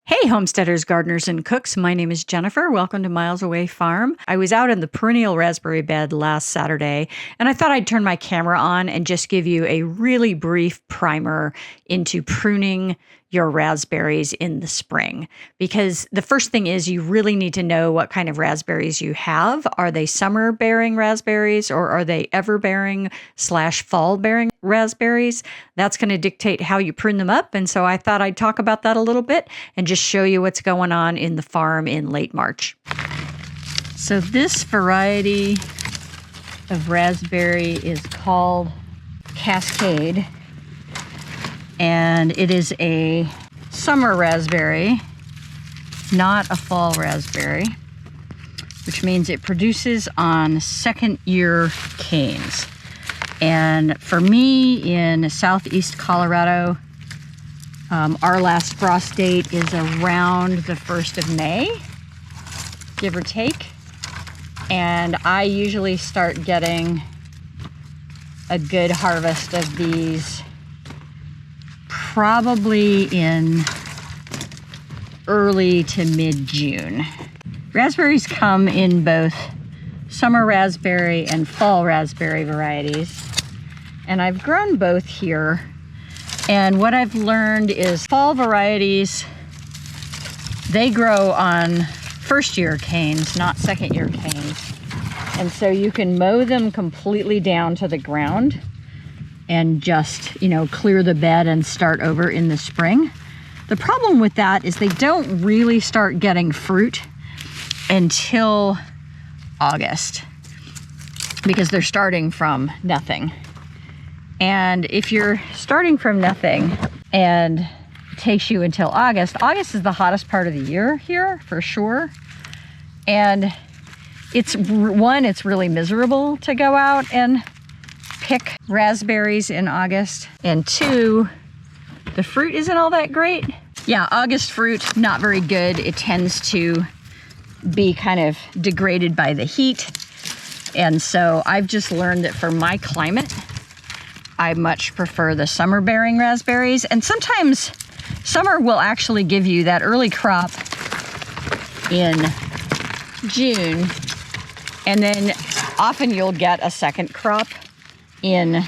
Hey, homesteaders, gardeners, and cooks. My name is Jennifer. Welcome to Miles Away Farm. I was out in the perennial raspberry bed last Saturday, and I thought I'd turn my camera on and just give you a really brief primer into pruning your raspberries in the spring. Because the first thing is you really need to know what kind of raspberries you have. Are they summer-bearing raspberries, or are they everbearing / fall-bearing raspberries? That's going to dictate how you prune them up. And so I thought I'd talk about that a little bit and just show you what's going on in the farm in late March. So this variety of raspberry is called Cascade, and it is a summer raspberry, not a fall raspberry, which means it produces on second-year canes. And for me in southeast Colorado, our last frost date is around the 1st of May, give or take. And I usually start getting a good harvest of these probably in early to mid-June. Raspberries come in both summer raspberry and fall raspberry varieties, and I've grown both here. And what I've learned is fall varieties, they grow on first-year canes, not second-year canes. And so you can mow them completely down to the ground and just, clear the bed and start over in the spring. The problem with that is they don't really start getting fruit until August, because they're starting from nothing. And if you're starting from nothing and it takes you until August is the hottest part of the year here for sure. And it's really miserable to go out and pick raspberries in August. And two, the fruit isn't all that great. Yeah, August fruit, not very good. It tends to be kind of degraded by the heat. And so I've just learned that for my climate, I much prefer the summer bearing raspberries. And sometimes summer will actually give you that early crop in June. And then often you'll get a second crop in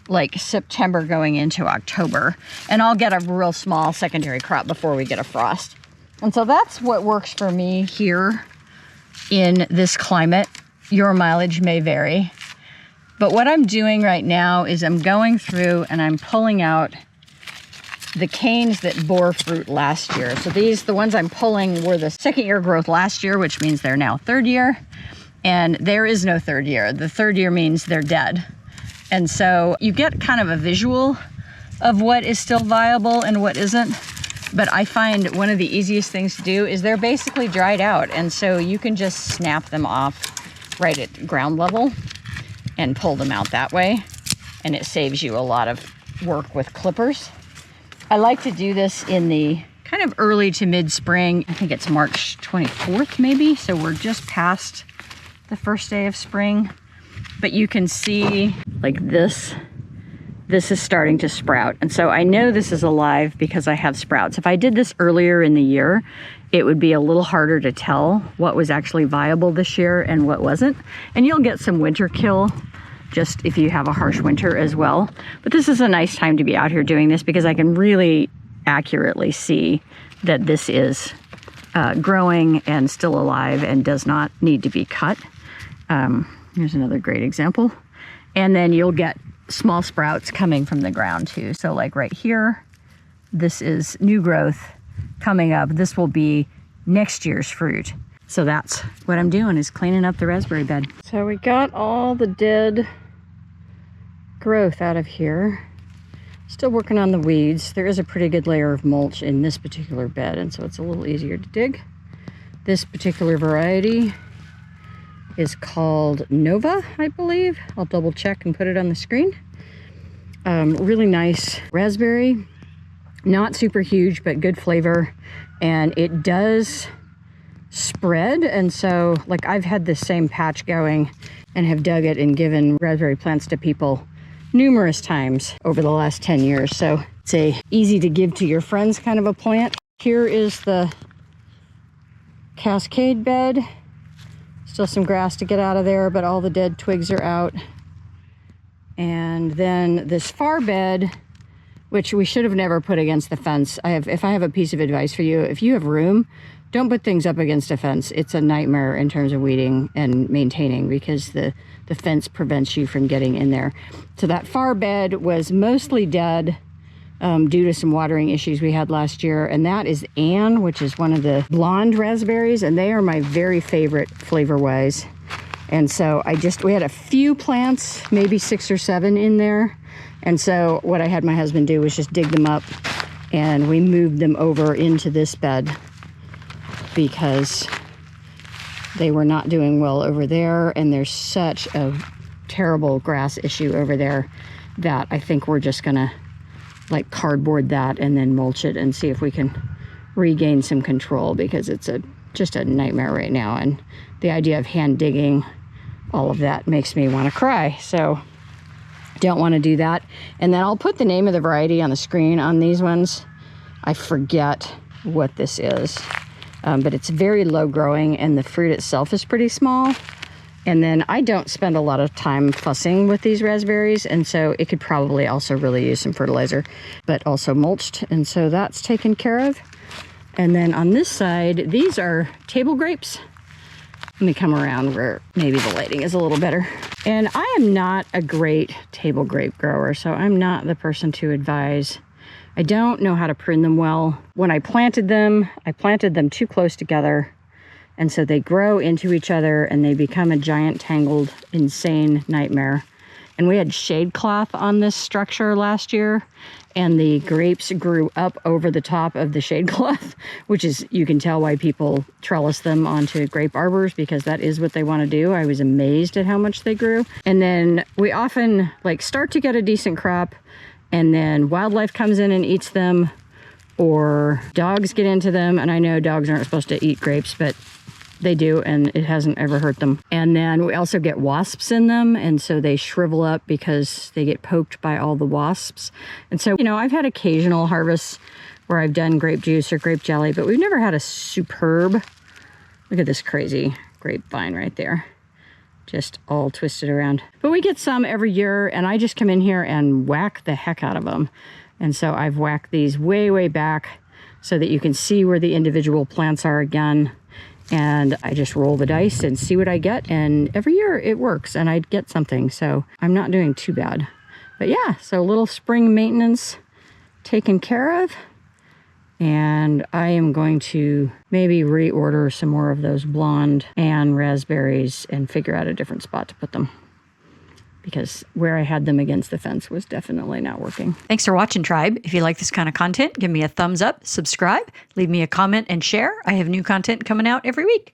like September going into October. And I'll get a real small secondary crop before we get a frost. And so that's what works for me here in this climate. Your mileage may vary. But what I'm doing right now is I'm going through and I'm pulling out the canes that bore fruit last year. So the ones I'm pulling were the second year growth last year, which means they're now third year. And there is no third year. The third year means they're dead. And so you get kind of a visual of what is still viable and what isn't. But I find one of the easiest things to do is they're basically dried out. And so you can just snap them off right at ground level and pull them out that way. And it saves you a lot of work with clippers. I like to do this in the kind of early to mid-spring. I think it's March 24th maybe. So we're just past the first day of spring. But you can see like this is starting to sprout. And so I know this is alive because I have sprouts. If I did this earlier in the year, it would be a little harder to tell what was actually viable this year and what wasn't. And you'll get some winter kill just if you have a harsh winter as well. But this is a nice time to be out here doing this because I can really accurately see that this is growing and still alive and does not need to be cut. Here's another great example. And then you'll get small sprouts coming from the ground too. So like right here, this is new growth coming up. This will be next year's fruit. So that's what I'm doing, is cleaning up the raspberry bed. So we got all the dead growth out of here. Still working on the weeds. There is a pretty good layer of mulch in this particular bed, and so it's a little easier to dig. This particular variety is called Nova, I believe. I'll double check and put it on the screen. Really nice raspberry. Not super huge, but good flavor. And it does spread. And so, like, I've had this same patch going and have dug it and given raspberry plants to people numerous times over the last 10 years. So it's a easy to give to your friends kind of a plant. Here is the cascade bed. Still some grass to get out of there, but all the dead twigs are out. And then this far bed, which we should have never put against the fence. If I have a piece of advice for you, if you have room, don't put things up against a fence. It's a nightmare in terms of weeding and maintaining because the fence prevents you from getting in there. So that far bed was mostly dead due to some watering issues we had last year. And that is Anne, which is one of the blonde raspberries, and they are my very favorite flavor-wise. And so we had a few plants, maybe 6 or 7 in there. And so what I had my husband do was just dig them up, and we moved them over into this bed because they were not doing well over there, and there's such a terrible grass issue over there that I think we're just gonna like cardboard that and then mulch it and see if we can regain some control, because it's just a nightmare right now, and the idea of hand digging all of that makes me want to cry. So don't want to do that. And then I'll put the name of the variety on the screen on these ones. I forget what this is. But it's very low growing, and the fruit itself is pretty small. And then I don't spend a lot of time fussing with these raspberries, and so it could probably also really use some fertilizer, but also mulched, and so that's taken care of. And then on this side, these are table grapes. Let me come around where maybe the lighting is a little better. And I am not a great table grape grower, so I'm not the person to advise. I don't know how to prune them well. When I planted them too close together, and so they grow into each other and they become a giant tangled, insane nightmare. And we had shade cloth on this structure last year, and the grapes grew up over the top of the shade cloth, which is, you can tell why people trellis them onto grape arbors, because that is what they want to do. I was amazed at how much they grew. And then we often start to get a decent crop, and then wildlife comes in and eats them, or dogs get into them. And I know dogs aren't supposed to eat grapes, but they do, and it hasn't ever hurt them. And then we also get wasps in them, and so they shrivel up because they get poked by all the wasps. And so, I've had occasional harvests where I've done grape juice or grape jelly, but we've never had a superb, look at this crazy grapevine right there, just all twisted around. But we get some every year, and I just come in here and whack the heck out of them. And so I've whacked these way, way back so that you can see where the individual plants are again. And I just roll the dice and see what I get. And every year it works and I get something. So I'm not doing too bad. But yeah, so a little spring maintenance taken care of. And I am going to maybe reorder some more of those blonde and raspberries and figure out a different spot to put them, because where I had them against the fence was definitely not working. Thanks for watching, Tribe. If you like this kind of content, give me a thumbs up, subscribe, leave me a comment, and share. I have new content coming out every week.